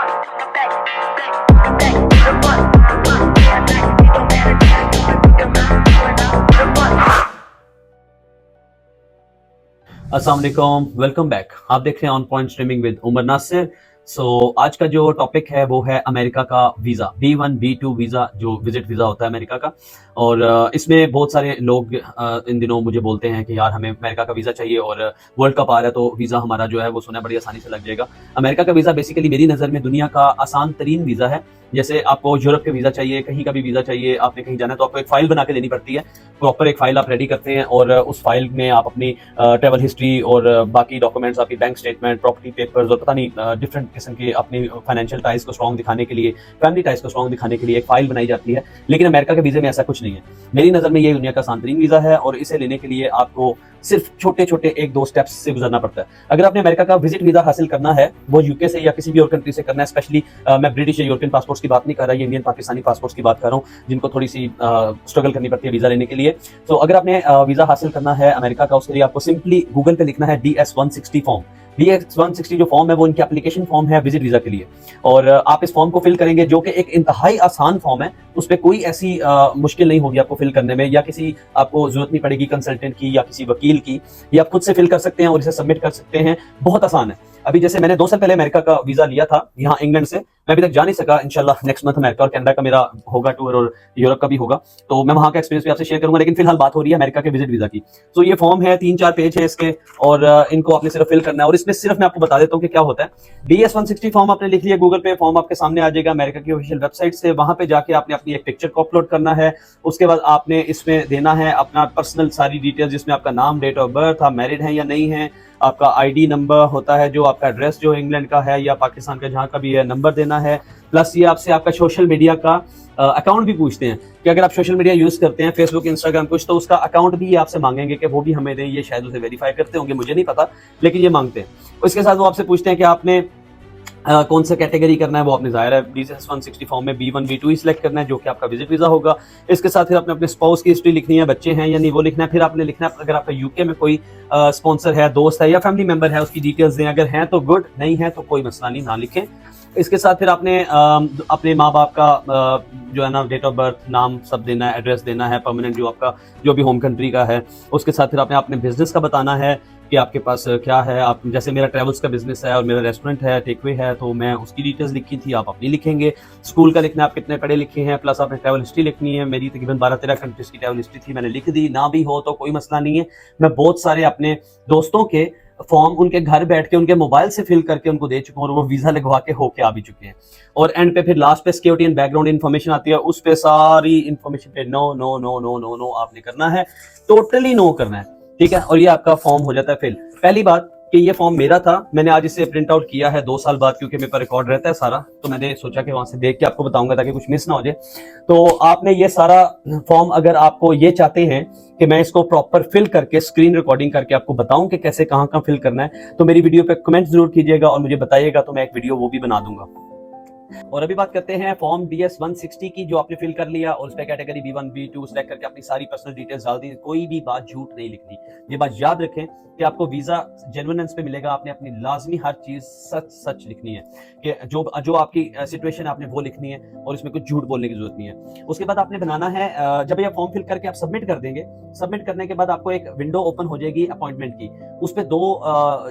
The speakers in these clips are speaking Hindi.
अस्सलाम वालेकुम, वेलकम बैक। आप देख रहे हैं on point streaming with Umar Nasir. आज का जो टॉपिक है वो है अमेरिका का वीज़ा, B1 B2 वीज़ा, जो विजिट वीज़ा होता है अमेरिका का। और इसमें बहुत सारे लोग इन दिनों मुझे बोलते हैं कि यार हमें अमेरिका का वीज़ा चाहिए और वर्ल्ड कप आ रहा है तो वीज़ा हमारा जो है वो सुना बड़ी आसानी से लग जाएगा। अमेरिका का वीज़ा बेसिकली मेरी नज़र में दुनिया का आसान तरीन वीज़ा है। जैसे आपको यूरोप का वीज़ा चाहिए, कहीं का भी वीज़ा चाहिए, आपने कहीं जाना है तो आपको एक फाइल बना के देनी पड़ती है। प्रॉपर एक फाइल आप रेडी करते हैं और उस फाइल में आप अपनी ट्रैवल हिस्ट्री और बाकी डॉक्यूमेंट्स, आपकी बैंक स्टेटमेंट, प्रॉपर्टी पेपर्स और पता नहीं डिफरेंट किस्म के अपनी फाइनेंशियल टाइज को स्ट्रॉन्ग दिखाने के लिए, फैमिली टाइज को स्ट्रॉन्ग दिखाने के लिए एक फाइल बनाई जाती है। लेकिन अमेरिका के वीज़े में ऐसा कुछ नहीं है। मेरी नज़र में ये दुनिया का आसान तरीन वीज़ा है और इसे लेने के लिए आपको सिर्फ छोटे छोटे एक दो स्टेप्स से गुजरना पड़ता है। अगर आपने अमेरिका का विजिट वीज़ा हासिल करना है, वो यूके से या किसी भी और कंट्री से करना है, स्पेशली मैं ब्रिटिश या यूरोपियन पासपोर्ट्स की बात नहीं कर रहा, ये इंडियन पाकिस्तानी पासपोर्ट्स की बात कर रहा हूँ, जिनको थोड़ी सी स्ट्रगल करनी पड़ती है वीज़ा लेने के लिए। तो अगर आपने वीज़ा हासिल करना है अमेरिका का, उसके लिए आपको सिंपली गूगल पे लिखना है DS-160 फॉर्म। DS-160 जो फॉर्म है वो इनकी एप्लीकेशन फॉर्म है विजिट वीज़ा के लिए। और आप इस फॉर्म को फिल करेंगे, जो कि एक इंतहाई आसान फॉर्म है। उस पर कोई ऐसी मुश्किल नहीं होगी आपको फिल करने में, या किसी आपको जरूरत नहीं पड़ेगी कंसल्टेंट की या किसी वकील की। ये आप खुद से फिल कर सकते हैं और इसे सबमिट कर सकते हैं। बहुत आसान है। अभी जैसे मैंने 2 साल पहले अमेरिका का वीज़ा लिया था यहाँ इंग्लैंड से। मैं अभी तक जा नहीं सका। इंशाल्लाह नेक्स्ट मंथ अमेरिका और कनाडा का मेरा होगा टूर और यूरोप का भी होगा, तो मैं वहाँ का एक्सपीरियंस भी आपसे शेयर करूंगा। लेकिन फिलहाल बात हो रही है अमेरिका के विजिट वीज़ा की। तो ये फॉर्म है, 3-4 पेज है इसके और इनको आपने सिर्फ फिल करना है। और इसमें सिर्फ मैं आपको बता देता हूँ कि क्या होता है। DS-160 फॉर्म आपने लिख लिया गूगल पे, फॉर्म आपके सामने आ जाएगा अमेरिका की ऑफिशियल वेबसाइट से। वहां पे जाके आपने अपनी एक पिक्चर को अपलोड करना है। उसके बाद आपने इसमें देना है अपना पर्सनल सारी डिटेल्स, जिसमें आपका नाम, डेट ऑफ बर्थ, आप मैरिड हैं या नहीं है, आपका ID नंबर होता है, जो आपका एड्रेस जो इंग्लैंड का है या पाकिस्तान का जहाँ का भी है, नंबर देना है। प्लस ये आपसे आपका सोशल मीडिया का अकाउंट भी पूछते हैं कि अगर आप सोशल मीडिया यूज करते हैं, फेसबुक, इंस्टाग्राम कुछ, तो उसका अकाउंट भी आपसे मांगेंगे कि वो भी हमें दें। ये शायद उसे वेरीफाई करते होंगे, मुझे नहीं पता, लेकिन ये मांगते हैं। उसके साथ वो आपसे पूछते हैं कि आपने कौन सा कैटेगरी करना है। वो आपने जाहिर है DS-160 फॉर्म में B1 B2 ही सिलेक्ट करना है, जो कि आपका विजिट वीज़ा होगा। इसके साथ फिर आपने अपने स्पाउस की हिस्ट्री लिखनी है, बच्चे हैं या नहीं वो लिखना है। फिर आपने लिखना है अगर आपका यूके में कोई स्पॉन्सर है, दोस्त है या फैमिली मेंबर है, उसकी डिटेल्स दें। अगर हैं तो गुड, नहीं है तो कोई मसला नहीं, ना लिखें। इसके साथ फिर आपने अपने माँ बाप का जो है ना डेट ऑफ बर्थ, नाम सब देना है, एड्रेस देना है, परमानेंट जो आपका जो भी होम कंट्री का है। उसके साथ फिर आपने अपने बिजनेस का बताना है कि आपके पास क्या है। आप जैसे मेरा ट्रैवल्स का बिजनेस है और मेरा रेस्टोरेंट है, टेकवे है, तो मैं उसकी डिटेल्स लिखी थी, आप अपनी लिखेंगे। स्कूल का लिखना है, आप कितने पढ़े लिखे हैं, प्लस आपने ट्रैवल हिस्ट्री लिखनी है। मेरी तकरीबन 12-13 कंट्रीज की ट्रैवल हिस्ट्री थी, मैंने लिख दी। ना भी हो तो कोई मसला नहीं है। मैं बहुत सारे अपने दोस्तों के फॉर्म उनके घर बैठ के उनके मोबाइल से फिल करके उनको दे चुका हूँ और वो वीजा लगवा के होके आ भी चुके हैं। और एंड पे फिर लास्ट पे सिक्योरिटी एंड बैकग्राउंड इन्फॉर्मेशन आती है, उस पे सारी इन्फॉर्मेशन पे no no no no no no आपने करना है, टोटली नो करना है, ठीक है। और ये आपका फॉर्म हो जाता है फिल। पहली बात कि ये फॉर्म मेरा था, मैंने आज इसे प्रिंट आउट किया है 2 साल बाद, क्योंकि मेरे पर रिकॉर्ड रहता है सारा, तो मैंने सोचा कि वहां से देख के आपको बताऊंगा ताकि कुछ मिस ना हो जाए। तो आपने ये सारा फॉर्म, अगर आपको ये चाहते हैं कि मैं इसको प्रॉपर फिल करके स्क्रीन रिकॉर्डिंग करके आपको बताऊं कि कैसे कहाँ कहाँ फिल करना है, तो मेरी वीडियो पे कमेंट जरूर कीजिएगा और मुझे बताइएगा, तो मैं एक वीडियो वो भी बना दूंगा। और अभी बात करते हैं फॉर्म DS-160 की, जो आपने फिल कर लिया और उस पर कैटेगरी B1 B2 सेलेक्ट करके अपनी सारी पर्सनल डिटेल्स डाल दी। कोई भी बात झूठ नहीं लिखनी। ये बात याद रखें कि आपको वीजा जेन्युइनेंस पे मिलेगा। आपने अपनी लाजमी हर चीज सच सच लिखनी है कि जो आपकी सिचुएशन है आपने वो लिखनी है और इसमें कुछ झूठ बोलने की जरूरत नहीं है। उसके बाद आपने बनाना है, जब ये फॉर्म फिल करके आप सबमिट कर देंगे, सबमिट करने के बाद आपको एक विंडो ओपन हो जाएगी अपॉइंटमेंट की। उस पर 2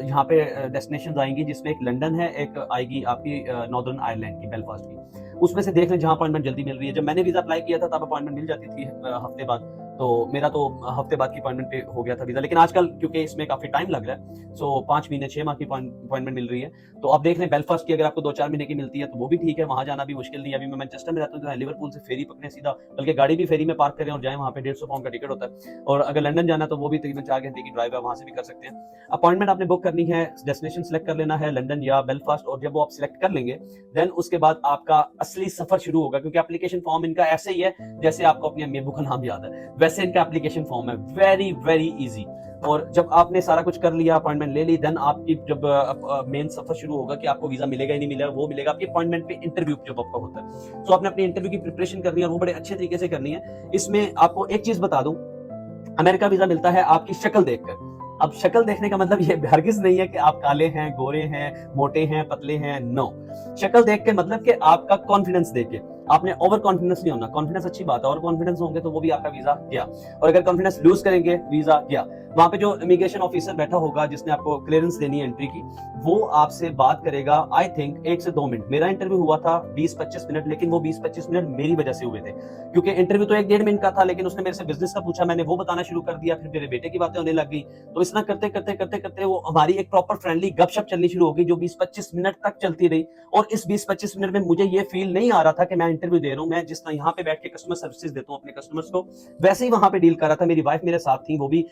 यहाँ पे डेस्टिनेशन आएंगी, जिसमें एक लंदन है, एक आएगी आपकी नॉर्दर्न आयरलैंड की, बेलफास्ट की। उसमें से देख लें जहां अपॉइंटमेंट जल्दी मिल रही है। जब मैंने वीजा अप्लाई किया था तब अपॉइंटमेंट मिल जाती थी हफ्ते बाद, तो मेरा तो हफ्ते बाद की अपॉइंटमेंट पे हो गया था वीजा। लेकिन आजकल क्योंकि इसमें काफी टाइम लग रहा है, सो 5 महीने 6 माह की अपॉइंटमेंट मिल रही है। तो अब देख लें बेलफास्ट की अगर आपको 2-4 महीने की मिलती है तो वो भी ठीक है, वहां जाना भी मुश्किल नहीं है। अभी मैं मैनचेस्टर में रहता हूँ तो लिवरपूल से फेरी पकड़े सीधा, बल्कि गाड़ी भी फेरी में पार्क करें और जाए, वहां पे 150 पाउंड का टिकट होता है। और अगर लंदन जाना तो वो भी तकरीबन 4 घंटे की ड्राइव है, वहां से भी कर सकते हैं। अपॉइंटमेंट आपने बुक करनी है, डेस्टिनेशन सेलेक्ट कर लेना है, लंदन या बेलफास्ट। और जब वो आप सिलेक्ट कर लेंगे, देन उसके बाद आपका असली सफर शुरू होगा, क्योंकि एप्लीकेशन फॉर्म इनका ऐसे ही है जैसे आपको अपनी अम्मी अब्बू का नाम याद है, वैसे इनका एप्लीकेशन फॉर्म है। Very very easy. और जब आपने सारा कुछ कर लिया, अपॉइंटमेंट ले ली, देन आपकी जब मेन सफर शुरू होगा कि आपको वीजा मिलेगा ही नहीं मिलेगा, वो मिलेगा आपकी अपॉइंटमेंट पे, इंटरव्यू जब आपका होता है। तो आपने अपनी इंटरव्यू की प्रिपरेशन करनी है और वो बड़े अच्छे तरीके से करनी है। इसमें आपको एक चीज बता दूं, अमेरिका वीजा मिलता है आपकी शक्ल देखकर। अब शक्ल देखने का मतलब ये हरगिज नहीं है कि आप काले हैं, गोरे हैं, मोटे हैं, पतले हैं, नो। शक्ल देख के मतलब कि आपका कॉन्फिडेंस देख के, आपने ओवर कॉन्फिडेंस नहीं होना। कॉन्फिडेंस अच्छी बात है, और कॉन्फिडेंस होंगे तो वो भी आपका वीजा गया, और अगर कॉन्फिडेंस लूज करेंगे वीजा गया। वहां पे जो इमिग्रेशन ऑफिसर बैठा होगा जिसने आपको क्लियरेंस देनी है एंट्री की, वो आपसे बात करेगा आई थिंक 1 से 2 मिनट। मेरा इंटरव्यू हुआ था 20-25 मिनट, लेकिन वो 20-25 मिनट मेरी वजह से हुए थे, क्योंकि इंटरव्यू तो 1-1.5 मिनट का था, लेकिन उसने मेरे से बिजनेस का पूछा, मैंने वो बताना शुरू कर दिया, फिर मेरे बेटे की बातें होने लग गई। तो इस तरह करते करते करते करते वो हमारी एक प्रॉपर फ्रेंडली गपशप चलनी शुरू हो गई, जो 20-25 मिनट तक चलती रही। और इस 20-25 मिनट में मुझे ये फील नहीं आ रहा था कि मैं इंटरव्यू दे रहा हूँ। मैं जिस तरह यहाँ पे बैठ के कस्टमर सर्विसेज देता हूँ अपने कस्टमर्स को, वैसे ही वहां पे डील कर रहा था। मेरी वाइफ मेरे साथ थी, वो भी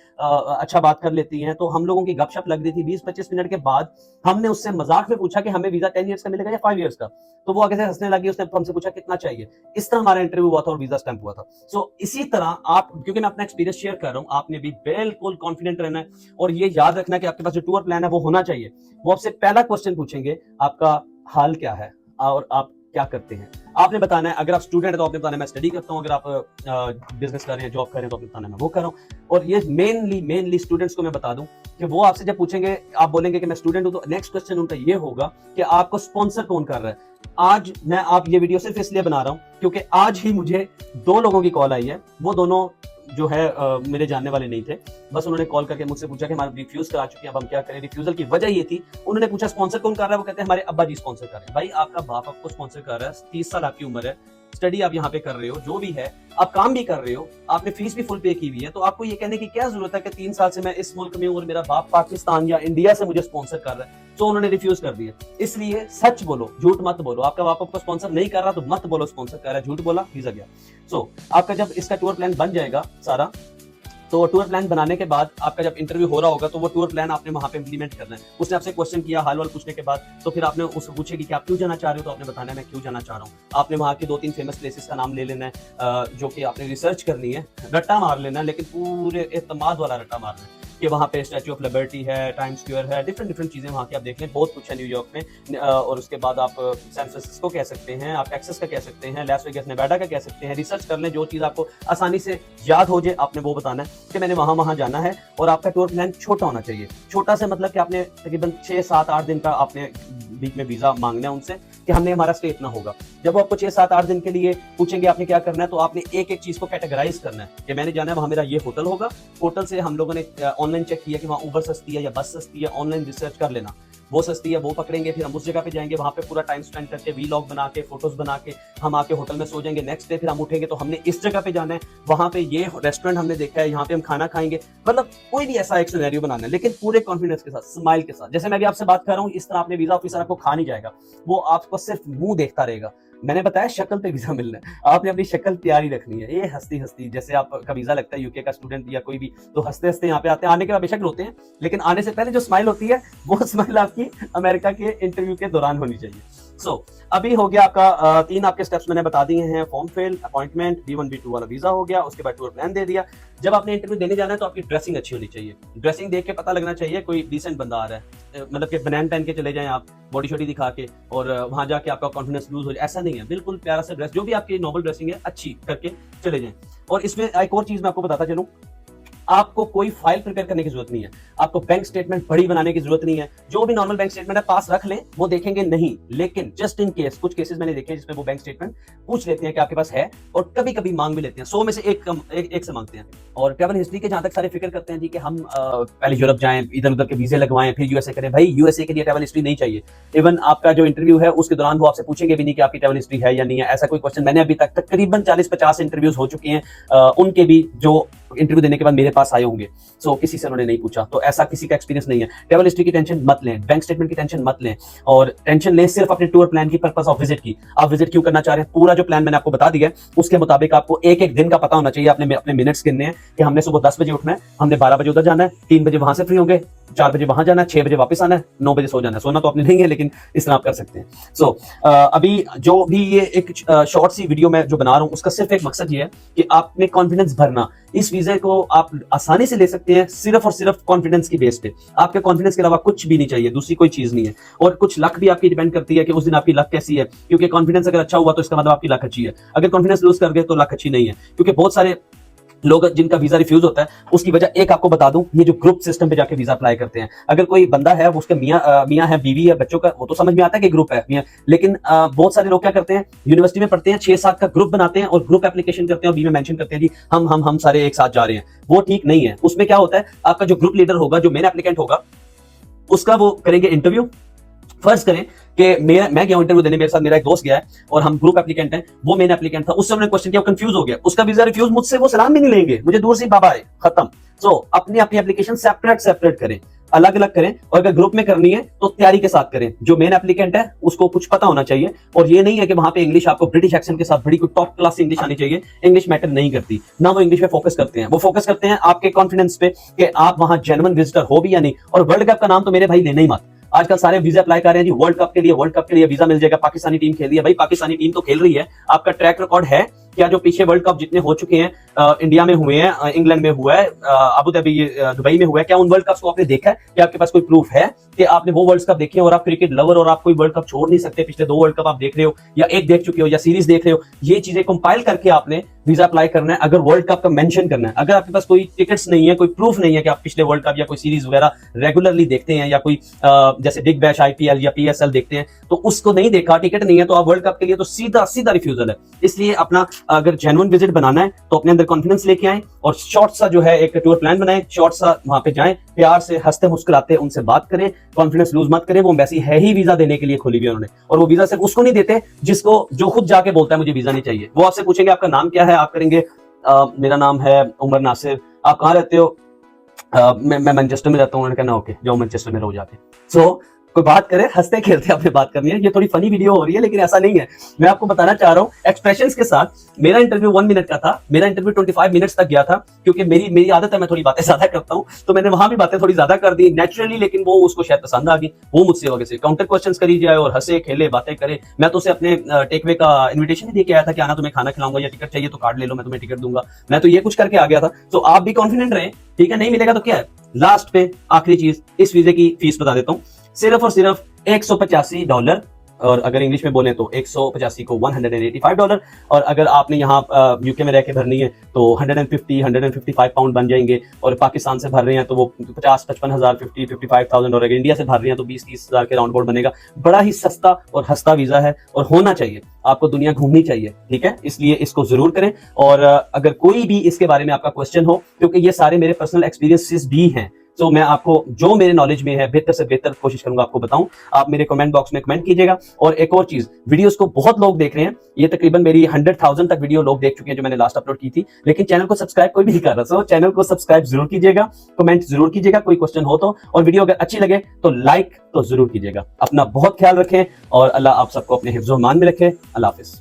अच्छा बात कर लेती हैं, तो हम लोगों की गपशप लग रही थी। 20-25 मिनट के बाद हमने उससे मजाक में पूछा कि हमें वीजा 10 ईयर्स का मिलेगा या 5 ईयर्स का, तो वो आगे से हंसने लगी। उसने हमसे पूछा कितना चाहिए। इस तरह हमारा इंटरव्यू हुआ था और वीजा स्टैंप हुआ था। सो इसी तरह आप, क्योंकि मैं अपना एक्सपीरियंस शेयर कर रहा हूं, आपने भी बिल्कुल कॉन्फिडेंट रहना है, और ये याद रखना कि आपके पास जो टूर प्लान है वो होना चाहिए। वो आपसे पहला क्वेश्चन पूछेंगे, आपका हाल क्या है और आप क्या करते हैं। आपने बताना है, अगर आप स्टूडेंट है तो आपने बताना है मैं स्टडी करता हूं, अगर आप बिजनेस कर रहे हैं, जॉब कर रहे हैं, तो आपने बताना है मैं वो कर रहा हूं। और ये मेनली स्टूडेंट्स को मैं बता दूं कि वो आपसे जब पूछेंगे, आप बोलेंगे कि मैं स्टूडेंट हूं, तो नेक्स्ट क्वेश्चन उनका ये होगा कि आपको स्पॉन्सर कौन कर रहा है। आज मैं आप ये वीडियो सिर्फ इसलिए बना रहा हूं क्योंकि आज ही मुझे 2 लोगों की कॉल आई है। वो दोनों जो है मेरे जानने वाले नहीं थे, बस उन्होंने कॉल करके मुझसे पूछा कि हमारा रिफ्यूज करा चुके हैं, अब हम क्या करें। रिफ्यूजल की वजह ये थी, उन्होंने पूछा स्पॉन्सर कौन कर रहा है, वो कहते हैं हमारे अब्बा जी स्पॉन्सर कर रहे हैं। भाई आपका बाप आपको स्पॉन्सर कर रहा है, 30 साल आपकी उम्र है, स्टडी आप यहाँ पे कर रहे हो, जो भी है आप काम भी कर रहे हो, आपने फीस भी फुल पे की हुई है, तो आपको ये कहने की क्या जरूरत है कि 3 साल से मैं इस मुल्क में हूं और मेरा बाप पाकिस्तान या इंडिया से मुझे स्पॉन्सर कर रहा है। तो उन्होंने रिफ्यूज कर दिया। इसलिए सच बोलो, झूठ मत बोलो। आपका बाप आपको स्पॉन्सर नहीं कर रहा तो मत बोलो स्पॉन्सर कर रहा है, झूठ बोला वीजा गया। सो आपका जब इसका टूर प्लान बन जाएगा सारा, तो टूर प्लान बनाने के बाद आपका जब इंटरव्यू हो रहा होगा, तो वो टूर प्लान आपने वहां पे इंप्लीमेंट करना है। उसने आपसे क्वेश्चन किया, हाल वाल पूछने के बाद, तो फिर आपने उससे पूछेगी कि आप क्यों जाना चाह रहे हो, तो आपने बताना है मैं क्यों जाना चाह रहा हूँ। आपने वहां के 2-3 फेमस प्लेसेस का नाम ले लेना है, जो कि आपने रिसर्च करनी है, रट्टा मार लेना है, लेकिन पूरे एतमाद वाला रट्टा मारना है कि वहाँ पे स्टैच्यू ऑफ लिबर्टी है, टाइम स्क्वायर है, डिफरेंट चीजें वहाँ की आप देख लें, बहुत कुछ है न्यूयॉर्क में। और उसके बाद आप सैन फ्रांसिस्को कह सकते हैं, आप टेक्सास का कह सकते हैं, लास वेगास नेवाडा का कह सकते हैं। रिसर्च कर लें, जो चीज आपको आसानी से याद हो जाए, आपने वो बताना है कि मैंने वहां जाना है। और आपका टूर प्लान छोटा होना चाहिए। छोटा से मतलब कि आपने तकरीबन 6-7-8 दिन का आपने बीच में वीजा मांगना है उनसे कि हमने हमारा स्टे इतना होगा। जब वो आपको 6-7-8 दिन के लिए पूछेंगे आपने क्या करना है, तो आपने एक चीज को कैटेगराइज करना है कि मैंने जाना है वहां, मेरा ये होटल होगा। होटल से हम लोगों ने ऑनलाइन चेक किया कि वहां उबर सस्ती है या बस सस्ती है, ऑनलाइन रिसर्च कर लेना, वो सस्ती है वो पकड़ेंगे। फिर हम उस जगह पे जाएंगे, वहां पे पूरा टाइम स्पेंड करके वीलॉग बना के, फोटोज बना के हम आके होटल में सो जाएंगे। नेक्स्ट डे फिर हम उठेंगे तो हमने इस जगह पे जाना है, वहां पे ये रेस्टोरेंट हमने देखा है, यहाँ पे हम खाना खाएंगे। मतलब कोई भी ऐसा एक सिनेरियो बनाना है, लेकिन पूरे कॉन्फिडेंस के साथ, स्माइल के साथ। जैसे मैं भी आपसे बात कर रहा हूँ, इस तरह अपने वीजा ऑफिसर आपको खा नहीं जाएगा, वो आपको सिर्फ मुंह देखता रहेगा। मैंने बताया शक्ल पे वीजा मिलना है, आपने अपनी शक्ल तैयारी रखनी है। ये हंसती हंसती, जैसे आपका वीजा लगता है यूके का स्टूडेंट या कोई भी, तो हंसते हंसते यहाँ पे आते हैं। आने के बाद बेशक रोते हैं, लेकिन आने से पहले जो स्माइल होती है, वो स्माइल आपकी अमेरिका के इंटरव्यू के दौरान होनी चाहिए। अभी हो गया आपका 3 आपके स्टेप्स मैंने बता दिए हैं। Form fill, appointment, B1 B2 वाला वीजा हो गया, उसके बाद टूर प्लान दे दिया। जब आपने इंटरव्यू देने जाना है तो आपकी ड्रेसिंग अच्छी होनी चाहिए। ड्रेसिंग देख के पता लगना चाहिए कोई डिसेंट बंदा आ रहा है, मतलब कि बनैन पहन के चले जाएं आप, बॉडी शॉडी दिखा के, और वहां जाके आपका कॉन्फिडेंस लूज हो जाए, ऐसा नहीं है। बिल्कुल प्यारा सा ड्रेस, जो भी आपकी नॉर्मल ड्रेसिंग है अच्छी करके चले जाएं। और इसमें एक और चीज मैं आपको बताता चलूं, आपको कोई फाइल प्रिपेयर करने की जरूरत नहीं है, आपको बैंक स्टेटमेंट बड़ी बनाने की जरूरत नहीं है। जो भी नॉर्मल बैंक स्टेटमेंट है पास रख लें, वो देखेंगे नहीं, लेकिन जस्ट इन केस कुछ केसेस मैंने देखे जिसमें वो बैंक स्टेटमेंट पूछ लेते हैं कि आपके पास है, और कभी कभी मांग भी लेते हैं, 100 में से एक से मांगते हैं। और ट्रैवल हिस्ट्री के जहां तक सारे फिक्र करते हैं जी कि हम पहले यूरोप जाएं, इधर उधर के वीजे लगवाएं, फिर यूएसए करें। भाई यूएसए के लिए ट्रैवल हिस्ट्री नहीं चाहिए। इवन आपका जो इंटरव्यू है उसके दौरान वो आपसे पूछेंगे भी नहीं कि आपकी ट्रैवल हिस्ट्री है या नहीं है, ऐसा कोई क्वेश्चन। मैंने अभी तक तकरीबन 40-50 इंटरव्यूज हो चुके हैं, उनके भी जो इंटरव्यू देने के बाद मेरे पास आए होंगे, सो किसी से उन्होंने नहीं पूछा। तो ऐसा किसी का एक्सपीरियंस नहीं है। ट्रैवल हिस्ट्री की टेंशन मत लें, बैंक स्टेटमेंट की टेंशन मत लें, और टेंशन लें सिर्फ अपने टूर प्लान की, पर्पस ऑफ विजिट की। आप विजिट क्यों करना चाह रहे हैं, पूरा जो प्लान मैंने आपको बता दिया है, उसके मुताबिक आपको एक दिन का पता होना चाहिए। आपने अपने मिनट्स गिनने हैं कि हमने सुबह 10 बजे उठना है, हमने 12 बजे उधर जाना है, 3 बजे वहां से फ्री होंगे, 4 बजे वहां जाना है, 6 बजे वापस आना है, 9 बजे सो जाना है। सोना तो आपने नहीं है, लेकिन इस तरह आप कर सकते हैं। अभी जो भी ये एक शॉर्ट सी वीडियो मैं जो बना रहा हूँ, उसका सिर्फ एक मकसद ये है कि आप में कॉन्फिडेंस भरना। इस वीजा को आप आसानी से ले सकते हैं सिर्फ और सिर्फ कॉन्फिडेंस की बेस पे। आपके कॉन्फिडेंस के अलावा कुछ भी नहीं चाहिए, दूसरी कोई चीज नहीं है। और कुछ लक भी आपकी डिपेंड करती है कि उस दिन आपकी लक कैसी है, क्योंकि कॉन्फिडेंस अगर अच्छा हुआ तो इसका मतलब आपकी लक अच्छी है, अगर कॉन्फिडेंस लूज कर गए तो लक अच्छी नहीं है। क्योंकि बहुत सारे लोग जिनका वीजा रिफ्यूज होता है उसकी वजह एक आपको बता दूं, ये जो ग्रुप सिस्टम पे जाके वीजा अप्लाई करते हैं। अगर कोई बंदा है वो उसके मियां है, बीवी है, बच्चों का, वो तो समझ में आता है कि ग्रुप है मियां, लेकिन बहुत सारे लोग क्या करते हैं, यूनिवर्सिटी में पढ़ते हैं, 6-7 का ग्रुप बनाते हैं और ग्रुप एप्लीकेशन करते हैं और बी में मेंशन करते हैं जी हम सारे एक साथ जा रहे हैं। वो ठीक नहीं है। उसमें क्या होता है, आपका जो ग्रुप लीडर होगा, जो मेन एप्लीकेंट होगा, उसका वो करेंगे इंटरव्यू। फर्ज करें कि मैं गया इंटरव्यू देने, मेरे साथ मेरा एक दोस्त गया है और हम ग्रुप एप्लीकेंट हैं, वो मेन एप्लीकेंट था, उससे हमने क्वेश्चन किया, कंफ्यूज हो गया, उसका वीजा रिफ्यूज, मुझसे वो सलाम भी नहीं लेंगे, मुझे दूर से बाबा है, खत्म। सो अपनी अपनी एप्लीकेशन सेपरेट करें, अलग अलग करें, और अगर ग्रुप में करनी है तो तैयारी के साथ करें। जो मेन एप्लीकेंट है उसको कुछ पता होना चाहिए, और ये नहीं है कि वहां पे इंग्लिश आपको ब्रिटिश एक्सेंट के साथ बड़ी कोई टॉप क्लास इंग्लिश आनी चाहिए। इंग्लिश मैटर नहीं करती ना, वो इंग्लिश पे फोकस करते हैं, वो फोकस करते हैं आपके कॉन्फिडेंस पे कि आप वहां जेन्युइन विजिटर हो भी या नहीं। और वर्ल्ड कप का नाम तो मेरे भाई लेना ही मत। आजकल सारे वीजा अप्लाई कर रहे हैं जी वर्ल्ड कप के लिए वीजा मिल जाएगा, पाकिस्तानी टीम खेल रही है, भाई पाकिस्तानी टीम तो खेल रही है, आपका ट्रैक रिकॉर्ड है क्या? जो पीछे वर्ल्ड कप जितने हो चुके हैं, इंडिया में हुए हैं, इंग्लैंड में हुआ है, अबू धाबी, दुबई में हुआ है, क्या उन वर्ल्ड कप्स को आपने देखा है? कि आपके पास कोई प्रूफ है कि आपने वो वर्ल्ड कप देखे, और आप क्रिकेट लवर और आप कोई वर्ल्ड कप छोड़ नहीं सकते, पिछले 2 वर्ल्ड कप आप देख रहे हो, या एक देख चुके हो, या सीरीज देख रहे हो, ये चीजें कंपाइल करके आपने वीजा अप्लाई करना है। अगर वर्ल्ड कप का मेंशन करना है, अगर आपके पास कोई टिकट्स नहीं है, कोई प्रूफ नहीं है कि आप पिछले वर्ल्ड कप या कोई सीरीज वगैरह रेगुलरली देखते हैं, या कोई जैसे बिग बैश, आईपीएल या पीएसएल देखते हैं, तो उसको नहीं देखा, टिकट नहीं है, तो आप वर्ल्ड कप के लिए तो सीधा रिफ्यूजल है। इसलिए अपना अगर जेन्युइन विजिट बनाना है तो अपने अंदर कॉन्फिडेंस लेके आए, और शॉर्ट सा जो है एक टूर प्लान बनाएं, शॉर्ट सा वहां पे जाएं, प्यार से हंसते मुस्कुराते उनसे बात करें, कॉन्फिडेंस लूज मत करें। वो एम्बेसी है ही वीजा देने के लिए खोली हुई उन्होंने, और वो वीजा सिर्फ उसको नहीं देते जिसको, जो खुद जाके बोलता है मुझे वीजा नहीं चाहिए। वो आपसे पूछेंगे आपका नाम क्या है, आप करेंगे मेरा नाम है उमर नासिर, आप कहाँ रहते हो? मैं मैनचेस्टर में रहता हूँ। उन्होंने कहना ओके, जाओ मैनचेस्टर में रहो जाके। सो कोई बात करे, हंसते खेलते आपने बात करनी है। ये थोड़ी फनी वीडियो हो रही है, लेकिन ऐसा नहीं है, मैं आपको बताना चाह रहा हूँ एक्सप्रेशंस के साथ। मेरा इंटरव्यू 1 मिनट का था, मेरा इंटरव्यू 25 मिनट्स तक गया था, क्योंकि मेरी आदत है, मैं थोड़ी बातें ज्यादा करता हूँ, तो मैंने वहां भी बातें थोड़ी ज्यादा कर दी नेचुरली, लेकिन वो उसको शायद पसंद आ गई। वो मुझसे वजह से काउंटर क्वेश्चंस करी जाए और हंसे खेले बातें करे। मैं तो उसे अपने टेकवे का इन्विटेशन ही दे के आया था कि आना, तुम्हें खाना खिलाऊंगा, या टिकट चाहिए तो कार्ड ले लो, मैं तुम्हें टिकट दूंगा। मैं तो ये कुछ करके आ गया था। तो आप भी कॉन्फिडेंट रहे, ठीक है? नहीं मिलेगा तो क्या है, लास्ट पे आखिरी चीज, इस वीजे की फीस बता देता हूँ। सिर्फ और सिर्फ $185, और अगर इंग्लिश में बोले तो 185 को $185, और अगर आपने यहाँ यूके में रह के भरनी है तो 155 पाउंड बन जाएंगे, और पाकिस्तान से भर रहे हैं तो वो 50-55 हजार, 55,000, और अगर इंडिया से भर रहे हैं तो 20-30 हजार के राउंड अबाउट बनेगा। बड़ा ही सस्ता और हस्ता वीजा है, और होना चाहिए, आपको दुनिया घूमनी चाहिए, ठीक है? इसलिए इसको जरूर करें। और अगर कोई भी इसके बारे में आपका क्वेश्चन हो, क्योंकि ये सारे मेरे पर्सनल एक्सपीरियंसेस भी हैं, तो मैं आपको जो मेरे नॉलेज में है बेहतर से बेहतर कोशिश करूंगा आपको बताऊं। आप मेरे कमेंट बॉक्स में कमेंट कीजिएगा। और एक और चीज, वीडियोस को बहुत लोग देख रहे हैं, ये तकरीबन मेरी 100,000 तक वीडियो लोग देख चुके हैं जो मैंने लास्ट अपलोड की थी, लेकिन चैनल को सब्सक्राइब कोई भी नहीं कर रहा। सो चैनल को सब्सक्राइब जरूर कीजिएगा, कमेंट जरूर कीजिएगा कोई क्वेश्चन हो तो, और वीडियो अगर अच्छी लगे तो लाइक तो जरूर कीजिएगा। अपना बहुत ख्याल रखें, और अल्लाह आप सबको अपने हिफ्ज़ो-ईमान में रखे। अल्लाह हाफिज।